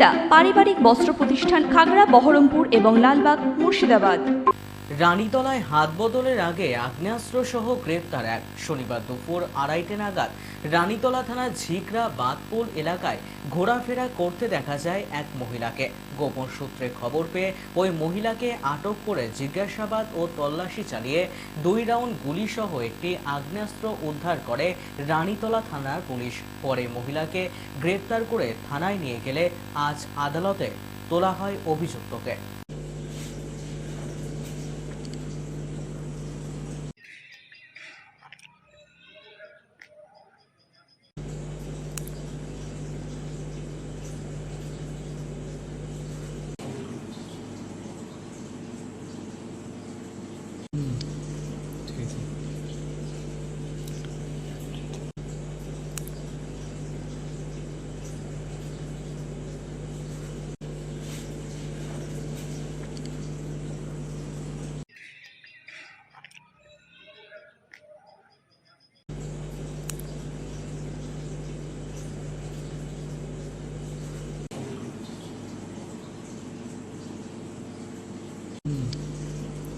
সুনিতা পারিবারিক বস্ত্র প্রতিষ্ঠান, খাগড়া, বহরমপুর এবং লালবাগ, মুর্শিদাবাদ। রানীতলায় হাত বদলের আগে আগ্নেয়াস্ত্র সহ গ্রেপ্তার এক। শনিবার দুপুর 2:30 নাগাদ রানীতলা থানার ঝিকরা বাঁধপুল এলাকায় ঘোরাফেরা করতে দেখা যায় এক মহিলাকে। গোপন সূত্রে খবর পেয়ে ওই মহিলাকে আটক করে জিজ্ঞাসাবাদ ও তল্লাশি চালিয়ে 2 রাউন্ড গুলি সহ একটি আগ্নেয়াস্ত্র উদ্ধার করে রানীতলা থানার পুলিশ। পরে মহিলাকে গ্রেপ্তার করে থানায় নিয়ে গেলে আজ আদালতে তোলা হয় অভিযুক্তকে। ঠিক আছে।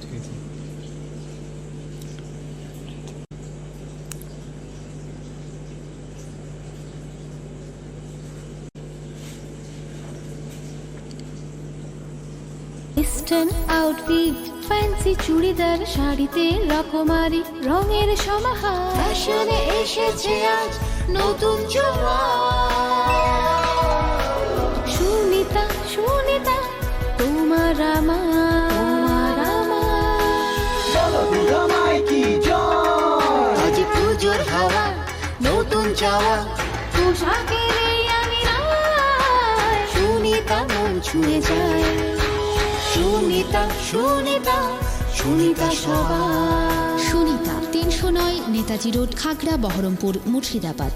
ঠিক আছে। ওয়েস্টার্ন আউটফিট, ফ্যান্সি চুড়িদার, শাড়িতে রকমারি রঙের সমাহার, ফ্যাশনে এসেছে আজ নতুন সুনিতা, সুনিতা তোমার আমার আজ পুজোর হাওয়া, নতুন চাওয়া পোশাকের এই আঙিনায় সুনিতা মন ছুঁয়ে যায়। সুনিতা, সুনিতা, সুনিতা সবার। সুনিতা 309 নেতাজি রোড, খাগড়া, বহরমপুর, মুর্শিদাবাদ।